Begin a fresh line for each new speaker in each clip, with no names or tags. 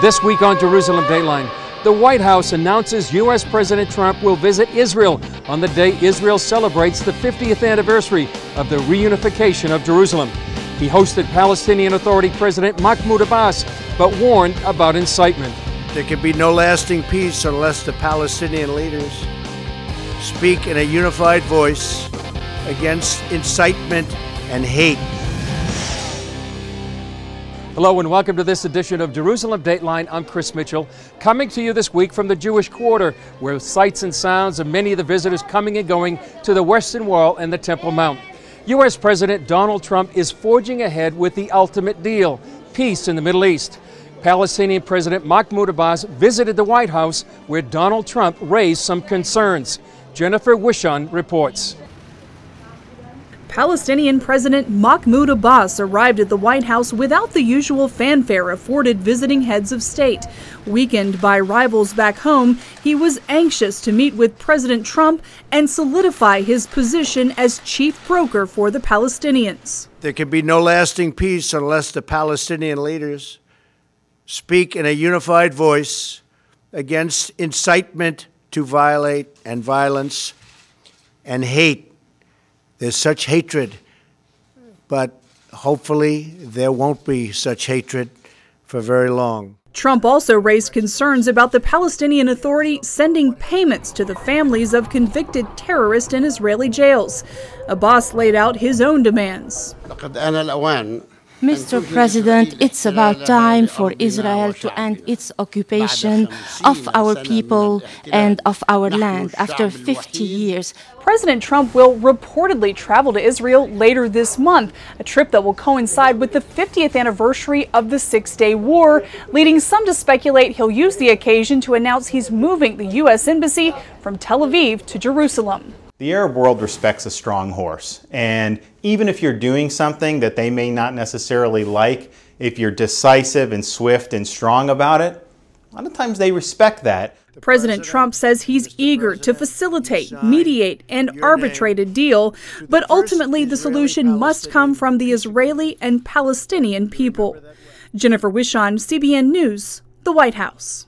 This week on Jerusalem Dateline, the White House announces U.S. President Trump will visit Israel on the day Israel celebrates the 50th anniversary of the reunification of Jerusalem. He hosted Palestinian Authority President Mahmoud Abbas, but warned about incitement.
There can be no lasting peace unless the Palestinian leaders speak in a unified voice against incitement and hate.
Hello and welcome to this edition of Jerusalem Dateline. I'm Chris Mitchell, coming to you this week from the Jewish Quarter, where sights and sounds of many of the visitors coming and going to the Western Wall and the Temple Mount. U.S. President Donald Trump is forging ahead with the ultimate deal, peace in the Middle East. Palestinian President Mahmoud Abbas visited the White House, where Donald Trump raised some concerns. Jennifer Wishon reports.
Palestinian President Mahmoud Abbas arrived at the White House without the usual fanfare afforded visiting heads of state. Weakened by rivals back home, he was anxious to meet with President Trump and solidify his position as chief broker for the Palestinians.
There can be no lasting peace unless the Palestinian leaders speak in a unified voice against incitement to violate and violence and hate. There's such hatred, but hopefully there won't be such hatred for very long.
Trump also raised concerns about the Palestinian Authority sending payments to the families of convicted terrorists in Israeli jails. Abbas laid out his own demands.
Mr. President, it's about time for Israel to end its occupation of our people and of our land after 50 years.
President Trump will reportedly travel to Israel later this month, a trip that will coincide with the 50th anniversary of the Six-Day War, leading some to speculate he'll use the occasion to announce he's moving the U.S. Embassy from Tel Aviv to Jerusalem.
The Arab world respects a strong horse, and even if you're doing something that they may not necessarily like, if you're decisive and swift and strong about it, a lot of times they respect that.
President Trump says he's eager to facilitate, mediate, and arbitrate a deal, but ultimately the solution must come from the Israeli and Palestinian people. Jennifer Wishon, CBN News, the White House.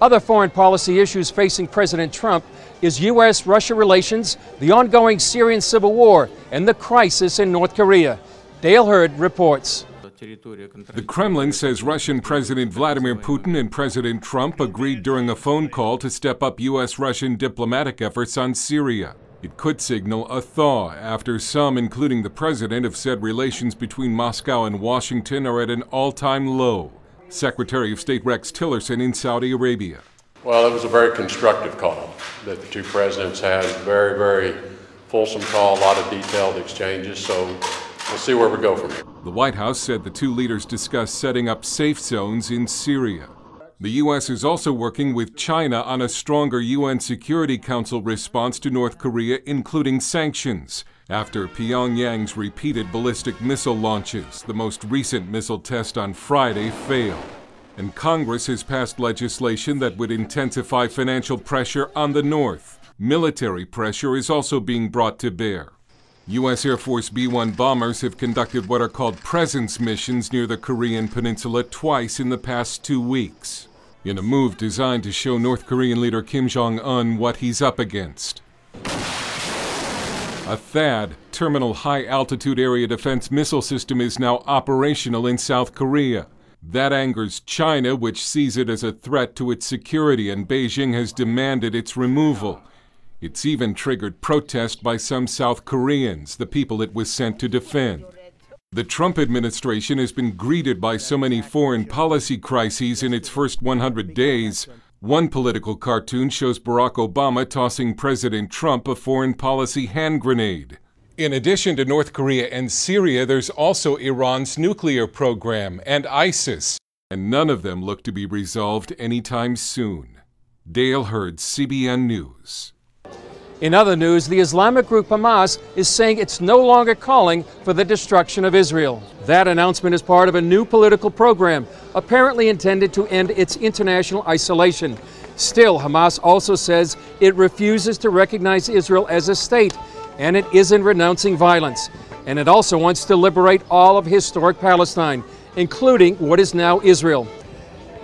Other foreign policy issues facing President Trump is U.S.-Russia relations, the ongoing Syrian civil war, and the crisis in North Korea. Dale Hurd reports.
The Kremlin says Russian President Vladimir Putin and President Trump agreed during a phone call to step up U.S.-Russian diplomatic efforts on Syria. It could signal a thaw after some, including the president, have said relations between Moscow and Washington are at an all-time low. Secretary of State Rex Tillerson in Saudi Arabia.
Well, it was a very constructive call that the two presidents had. Very, very fulsome call, a lot of detailed exchanges, so we'll see where we go from here.
The White House said the two leaders discussed setting up safe zones in Syria. The U.S. is also working with China on a stronger UN Security Council response to North Korea, including sanctions, after Pyongyang's repeated ballistic missile launches. The most recent missile test on Friday failed. And Congress has passed legislation that would intensify financial pressure on the North. Military pressure is also being brought to bear. U.S. Air Force B-1 bombers have conducted what are called presence missions near the Korean peninsula twice in the past 2 weeks, in a move designed to show North Korean leader Kim Jong-un what he's up against. A THAAD, Terminal High Altitude Area Defense Missile System, is now operational in South Korea. That angers China, which sees it as a threat to its security, and Beijing has demanded its removal. It's even triggered protest by some South Koreans, the people it was sent to defend. The Trump administration has been greeted by so many foreign policy crises in its first 100 days. One political cartoon shows Barack Obama tossing President Trump a foreign policy hand grenade. In addition to North Korea and Syria, there's also Iran's nuclear program and ISIS, and none of them look to be resolved anytime soon. Dale Hurd, CBN News.
In other news, the Islamic group Hamas is saying it's no longer calling for the destruction of Israel. That announcement is part of a new political program, apparently intended to end its international isolation. Still, Hamas also says it refuses to recognize Israel as a state, and it isn't renouncing violence. And it also wants to liberate all of historic Palestine, including what is now Israel.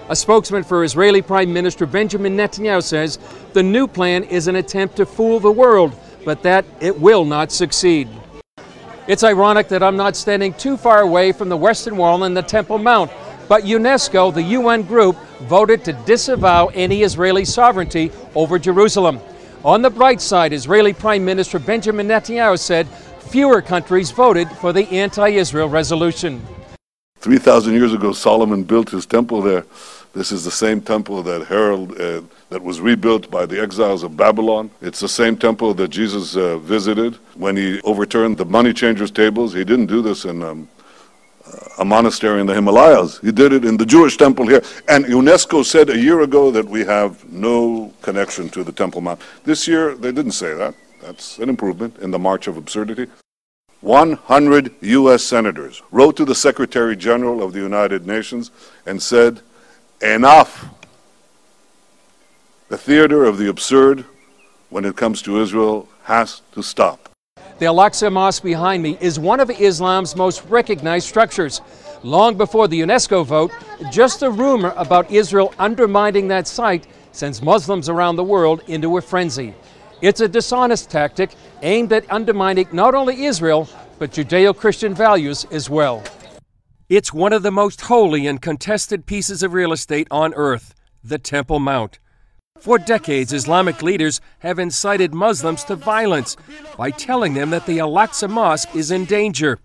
A spokesman for Israeli Prime Minister Benjamin Netanyahu says the new plan is an attempt to fool the world, but that it will not succeed. It's ironic that I'm not standing too far away from the Western Wall and the Temple Mount, but UNESCO, the UN group, voted to disavow any Israeli sovereignty over Jerusalem. On the bright side, Israeli Prime Minister Benjamin Netanyahu said fewer countries voted for the anti-Israel resolution.
3,000 years ago, Solomon built his temple there. This is the same temple that that was rebuilt by the exiles of Babylon. It's the same temple that Jesus visited when he overturned the money changers' tables. He didn't do this in a monastery in the Himalayas. He did it in the Jewish temple here. And UNESCO said a year ago that we have no connection to the Temple Mount. This year, they didn't say that. That's an improvement in the march of absurdity. 100 U.S. senators wrote to the Secretary General of the United Nations and said, enough. The theater of the absurd when it comes to Israel has to stop.
The Al-Aqsa Mosque behind me is one of Islam's most recognized structures. Long before the UNESCO vote, just a rumor about Israel undermining that site sends Muslims around the world into a frenzy. It's a dishonest tactic aimed at undermining not only Israel, but Judeo-Christian values as well. It's one of the most holy and contested pieces of real estate on earth, the Temple Mount. For decades, Islamic leaders have incited Muslims to violence by telling them that the Al-Aqsa Mosque is in danger.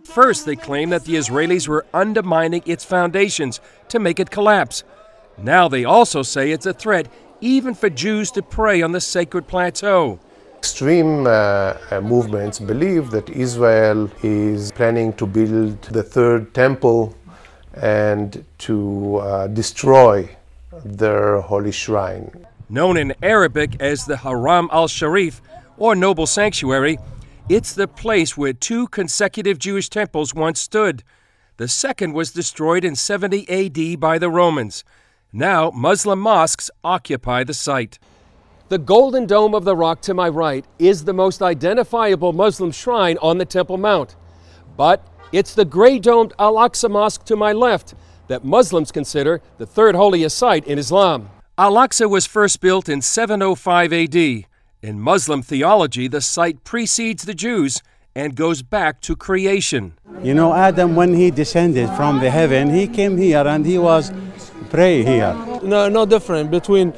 First, they claim that the Israelis were undermining its foundations to make it collapse. Now they also say it's a threat even for Jews to pray on the sacred plateau.
Extreme movements believe that Israel is planning to build the third temple and to destroy their holy shrine.
Known in Arabic as the Haram al-Sharif, or Noble Sanctuary, it's the place where two consecutive Jewish temples once stood. The second was destroyed in 70 AD by the Romans. Now, Muslim mosques occupy the site. The Golden Dome of the Rock to my right is the most identifiable Muslim shrine on the Temple Mount. But it's the gray-domed Al-Aqsa Mosque to my left that Muslims consider the third holiest site in Islam. Al-Aqsa was first built in 705 AD. In Muslim theology, the site precedes the Jews and goes back to creation.
You know, Adam, when he descended from the heaven, he came here and he was pray here.
No different between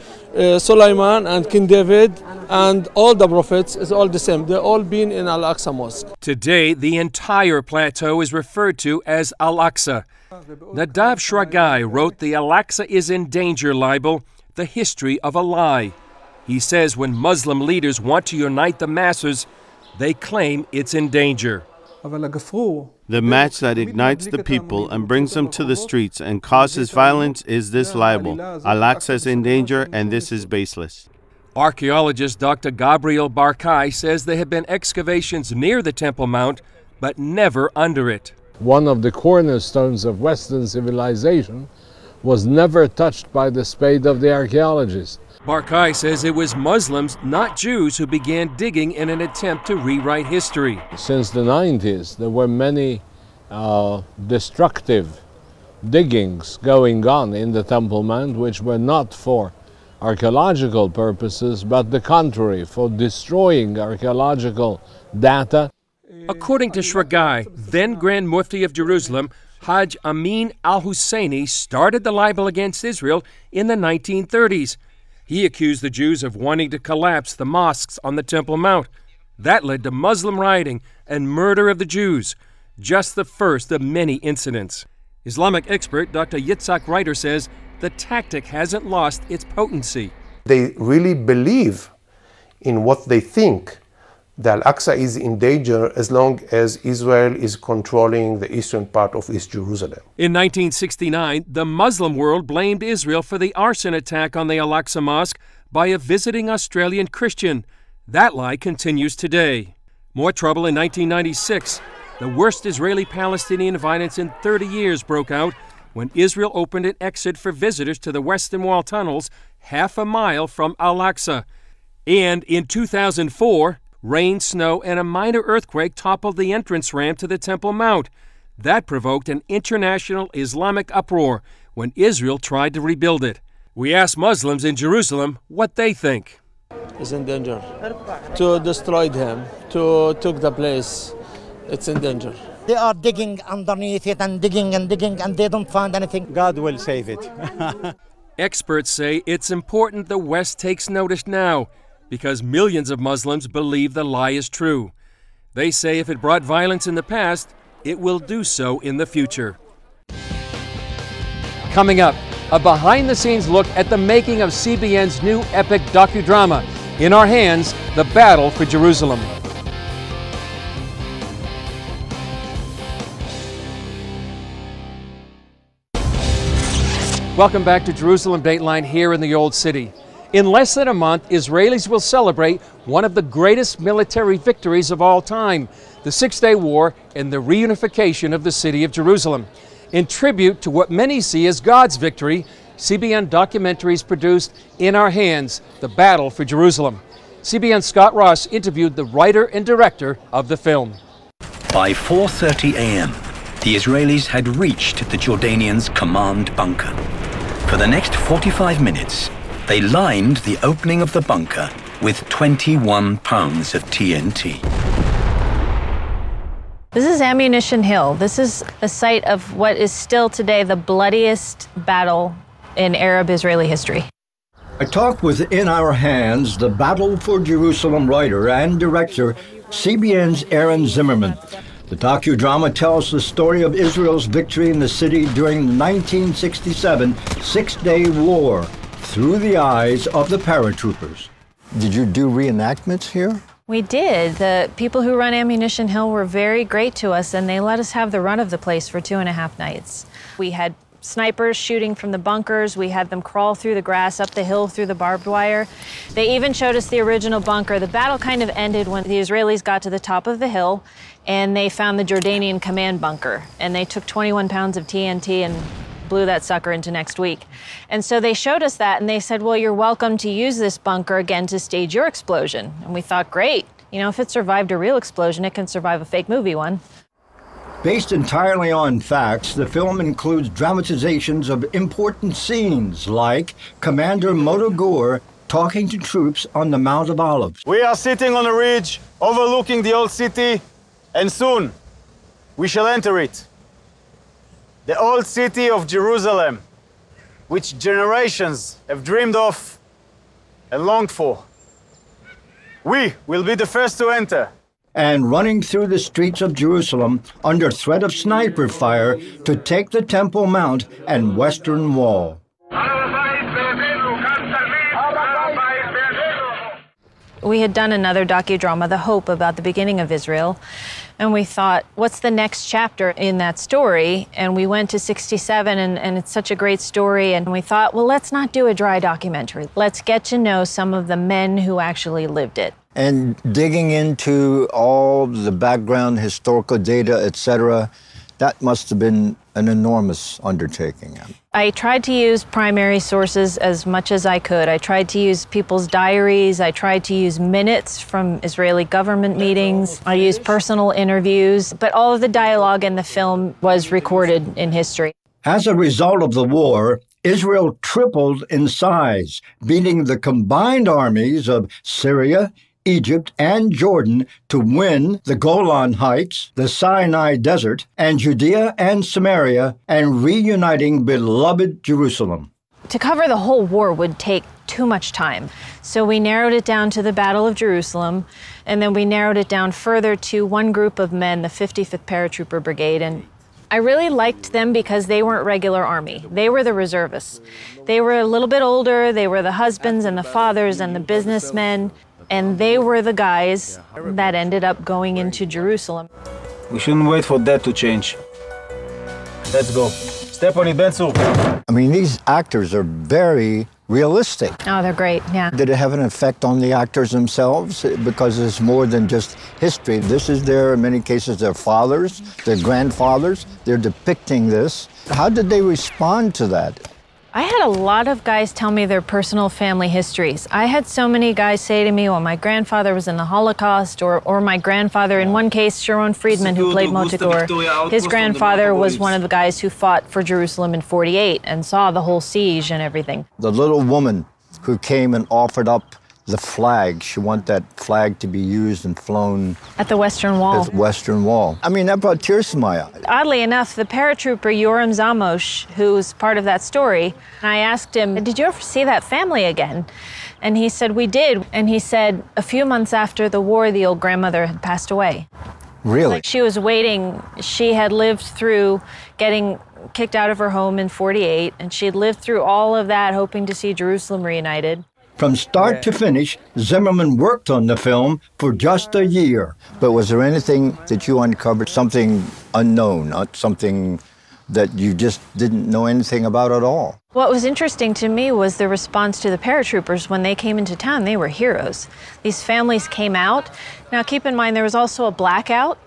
Sulaiman and King David and all the prophets is all the same. They're all been in Al-Aqsa Mosque.
Today, the entire plateau is referred to as Al-Aqsa. Nadav Shragai wrote the Al-Aqsa is in danger libel, The History of a Lie. He says when Muslim leaders want to unite the masses, they claim it's in danger.
The match that ignites the people and brings them to the streets and causes violence is this libel. Al-Aqsa is in danger and this is baseless.
Archaeologist Dr. Gabriel Barkai says there have been excavations near the Temple Mount, but never under it.
One of the cornerstones of Western civilization was never touched by the spade of the archaeologist.
Barkai says it was Muslims, not Jews, who began digging in an attempt to rewrite history.
Since the 90s, there were many destructive diggings going on in the Temple Mount, which were not for archaeological purposes, but the contrary, for destroying archaeological data.
According to Shragai, then Grand Mufti of Jerusalem, Hajj Amin al-Husseini started the libel against Israel in the 1930s. He accused the Jews of wanting to collapse the mosques on the Temple Mount. That led to Muslim rioting and murder of the Jews, just the first of many incidents. Islamic expert Dr. Yitzhak Reiter says the tactic hasn't lost its potency.
They really believe in what they think. The Al-Aqsa is in danger as long as Israel is controlling the eastern part of East Jerusalem.
In 1969, the Muslim world blamed Israel for the arson attack on the Al-Aqsa Mosque by a visiting Australian Christian. That lie continues today. More trouble in 1996. The worst Israeli-Palestinian violence in 30 years broke out when Israel opened an exit for visitors to the Western Wall tunnels half a mile from Al-Aqsa. And in 2004, rain, snow, and a minor earthquake toppled the entrance ramp to the Temple Mount. That provoked an international Islamic uproar when Israel tried to rebuild it. We asked Muslims in Jerusalem what they think.
It's in danger. To destroy him, to took the place, it's in danger.
They are digging underneath it and digging and digging, and they don't find anything.
God will save it.
Experts say it's important the West takes notice now because millions of Muslims believe the lie is true. They say if it brought violence in the past, it will do so in the future. Coming up, a behind-the-scenes look at the making of CBN's new epic docudrama, In Our Hands, The Battle for Jerusalem. Welcome back to Jerusalem Dateline here in the Old City. In less than a month, Israelis will celebrate one of the greatest military victories of all time, the Six-Day War and the reunification of the city of Jerusalem. In tribute to what many see as God's victory, CBN documentaries produced In Our Hands, The Battle for Jerusalem. CBN's Scott Ross interviewed the writer and director of the film.
By 4:30 a.m., the Israelis had reached the Jordanians' command bunker. For the next 45 minutes, they lined the opening of the bunker with 21 pounds of TNT.
This is Ammunition Hill. This is the site of what is still today the bloodiest battle in Arab-Israeli history.
I talked with In Our Hands, the Battle for Jerusalem writer and director, CBN's Aaron Zimmerman. The docudrama tells the story of Israel's victory in the city during the 1967 Six-Day War through the eyes of the paratroopers.
Did you do reenactments here?
We did. The people who run Ammunition Hill were very great to us, and they let us have the run of the place for 2.5 nights. We had snipers shooting from the bunkers. We had them crawl through the grass, up the hill, through the barbed wire. They even showed us the original bunker. The battle kind of ended when the Israelis got to the top of the hill and they found the Jordanian command bunker. And they took 21 pounds of TNT and blew that sucker into next week. And so they showed us that and they said, well, you're welcome to use this bunker again to stage your explosion. And we thought, great. You know, if it survived a real explosion, it can survive a fake movie one.
Based entirely on facts, the film includes dramatizations of important scenes like Commander Motogur talking to troops on the Mount of Olives.
We are sitting on a ridge overlooking the old city, and soon we shall enter it. The old city of Jerusalem, which generations have dreamed of and longed for. We will be the first to enter.
And running through the streets of Jerusalem under threat of sniper fire to take the Temple Mount and Western Wall.
We had done another docudrama, The Hope, about the beginning of Israel, and we thought, what's the next chapter in that story? And we went to 67, and it's such a great story, and we thought, well, let's not do a dry documentary. Let's get to know some of the men who actually lived it.
And digging into all the background, historical data, etc., that must have been an enormous undertaking.
I tried to use primary sources as much as I could. I tried to use people's diaries. I tried to use minutes from Israeli government meetings. I used personal interviews, but all of the dialogue in the film was recorded in history.
As a result of the war, Israel tripled in size, beating the combined armies of Syria, Egypt, and Jordan to win the Golan Heights, the Sinai Desert, and Judea and Samaria, and reuniting beloved Jerusalem.
To cover the whole war would take too much time, so we narrowed it down to the Battle of Jerusalem, and then we narrowed it down further to one group of men, the 55th Paratrooper Brigade, and I really liked them because they weren't regular army. They were the reservists. They were a little bit older, they were the husbands and the fathers and the businessmen, and they were the guys that ended up going into Jerusalem.
We shouldn't wait for that to change. Let's go. Step on it, Bensu.
I mean, these actors are very realistic.
Oh, they're great, yeah.
Did it have an effect on the actors themselves? Because it's more than just history. This is in many cases, their fathers, their grandfathers. They're depicting this. How did they respond to that?
I had a lot of guys tell me their personal family histories. I had so many guys say to me, well, my grandfather was in the Holocaust, or my grandfather, in one case, Sharon Friedman, who played Motigor, his grandfather was one of the guys who fought for Jerusalem in '48 and saw the whole siege and everything.
The little woman who came and offered up the flag, she wanted that flag to be used and flown
at the Western Wall.
At the Western Wall. I mean, that brought tears to my eyes.
Oddly enough, the paratrooper Yoram Zamosh, who's part of that story, I asked him, did you ever see that family again? And he said, we did. And he said, a few months after the war, the old grandmother had passed away.
Really?
Like she was waiting. She had lived through getting kicked out of her home in '48, and she had lived through all of that, hoping to see Jerusalem reunited.
From start to finish, Zimmerman worked on the film for just a year. But was there anything that you uncovered, something unknown, not something that you just didn't know anything about at all?
What was interesting to me was the response to the paratroopers. When they came into town, they were heroes. These families came out. Now keep in mind, there was also a blackout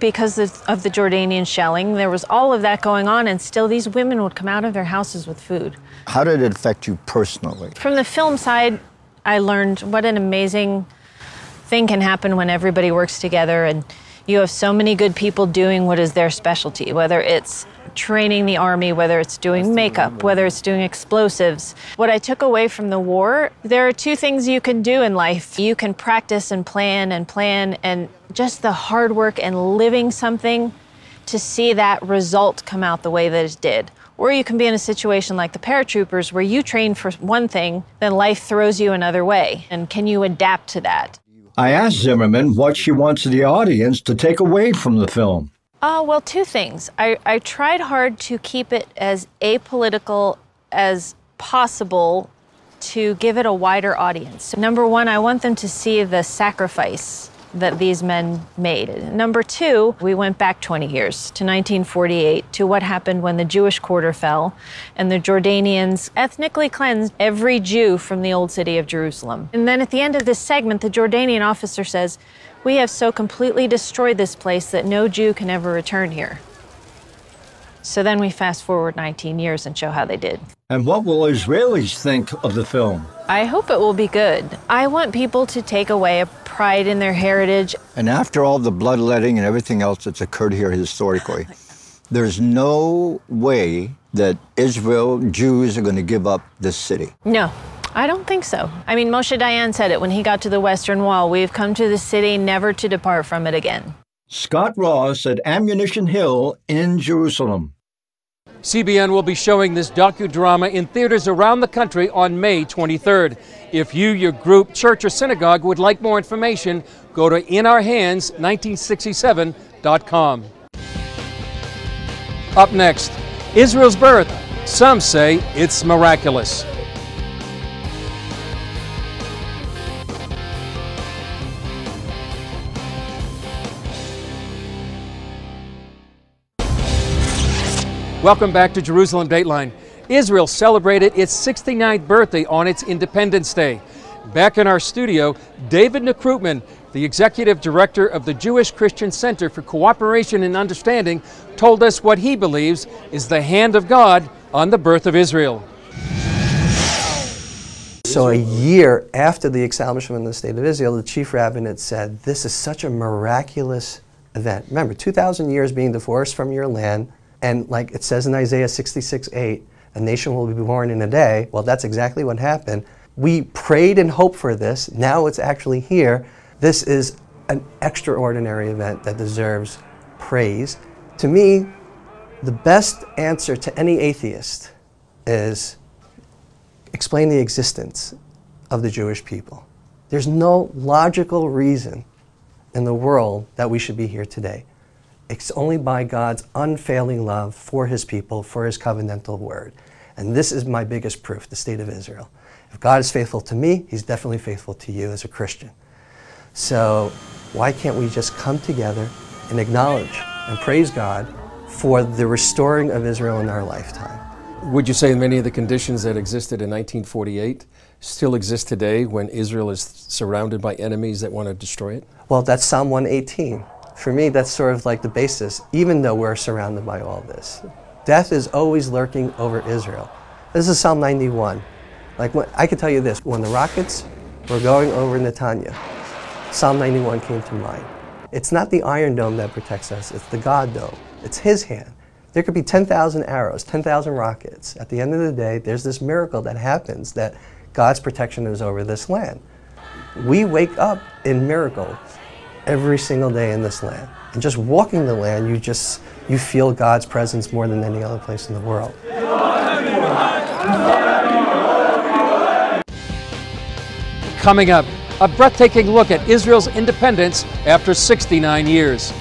because of the Jordanian shelling. There was all of that going on, and still these women would come out of their houses with food.
How did it affect you personally?
From the film side, I learned what an amazing thing can happen when everybody works together, and you have so many good people doing what is their specialty, whether it's training the army, whether it's doing makeup, whether it's doing explosives. What I took away from the war, there are two things you can do in life. You can practice and plan, and just the hard work and living something to see that result come out the way that it did. Or you can be in a situation like the paratroopers where you train for one thing, then life throws you another way. And can you adapt to that?
I asked Zimmerman what she wants the audience to take away from the film.
Well, two things. I tried hard to keep it as apolitical as possible to give it a wider audience. Number one, I want them to see the sacrifice that these men made. Number two, we went back 20 years to 1948 to what happened when the Jewish quarter fell and the Jordanians ethnically cleansed every Jew from the old city of Jerusalem. And then at the end of this segment, the Jordanian officer says, we have so completely destroyed this place that no Jew can ever return here. So then we fast forward 19 years and show how they did.
And what will Israelis think of the film?
I hope it will be good. I want people to take away a pride in their heritage.
And after all the bloodletting and everything else that's occurred here historically, there's no way that Israel, Jews are going to give up this city.
No, I don't think so. I mean, Moshe Dayan said it when he got to the Western Wall. We've come to the city never to depart from it again.
Scott Ross at Ammunition Hill in Jerusalem.
CBN will be showing this docudrama in theaters around the country on May 23rd. If you, your group, church, or synagogue would like more information, go to inourhands1967.com. Up next, Israel's birth. Some say it's miraculous. Welcome back to Jerusalem Dateline. Israel celebrated its 69th birthday on its Independence Day. Back in our studio, David Nekrutman, the executive director of the Jewish Christian Center for Cooperation and Understanding, told us what he believes is the hand of God on the birth of Israel.
So a year after the establishment of the State of Israel, the chief rabbinate said, this is such a miraculous event. Remember, 2,000 years being divorced from your land, and like it says in Isaiah 66:8, a nation will be born in a day. Well, that's exactly what happened. We prayed and hoped for this. Now it's actually here. This is an extraordinary event that deserves praise. To me, the best answer to any atheist is explain the existence of the Jewish people. There's no logical reason in the world that we should be here today. It's only by God's unfailing love for his people, for his covenantal word. And this is my biggest proof, the state of Israel. If God is faithful to me, he's definitely faithful to you as a Christian. So why can't we just come together and acknowledge and praise God for the restoring of Israel in our lifetime?
Would you say many of the conditions that existed in 1948 still exist today when Israel is surrounded by enemies that want to destroy it?
Well, that's Psalm 118. For me, that's sort of like the basis, even though we're surrounded by all this. Death is always lurking over Israel. This is Psalm 91. Like, I can tell you this, when the rockets were going over Netanya, Psalm 91 came to mind. It's not the Iron Dome that protects us, it's the God Dome. It's His hand. There could be 10,000 arrows, 10,000 rockets. At the end of the day, there's this miracle that happens that God's protection is over this land. We wake up in miracles every single day in this land. And just walking the land, you feel God's presence more than any other place in the world.
Coming up, a breathtaking look at Israel's independence after 69 years.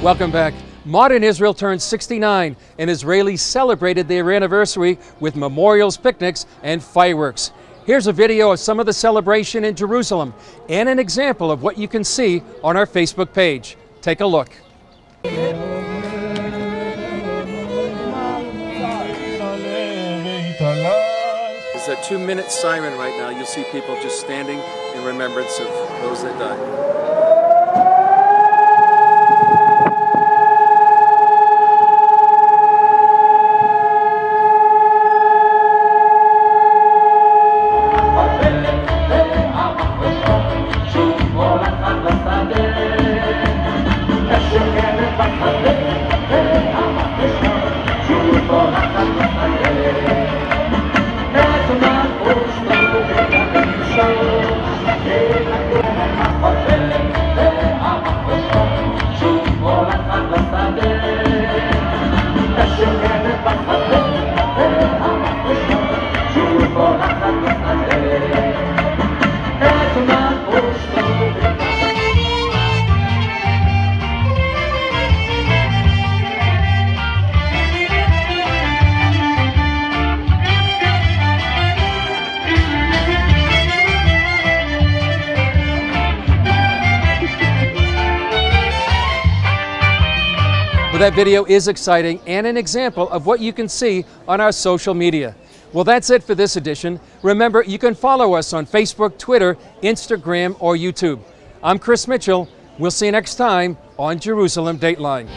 Welcome back. Modern Israel turned 69, and Israelis celebrated their anniversary with memorials, picnics, and fireworks. Here's a video of some of the celebration in Jerusalem and an example of what you can see on our Facebook page. Take a look. There's a 2-minute siren right now. You'll see people just standing in remembrance of those that died. Well, that video is exciting and an example of what you can see on our social media. Well, that's it for this edition. Remember, you can follow us on Facebook, Twitter, Instagram, or YouTube. I'm Chris Mitchell. We'll see you next time on Jerusalem Dateline.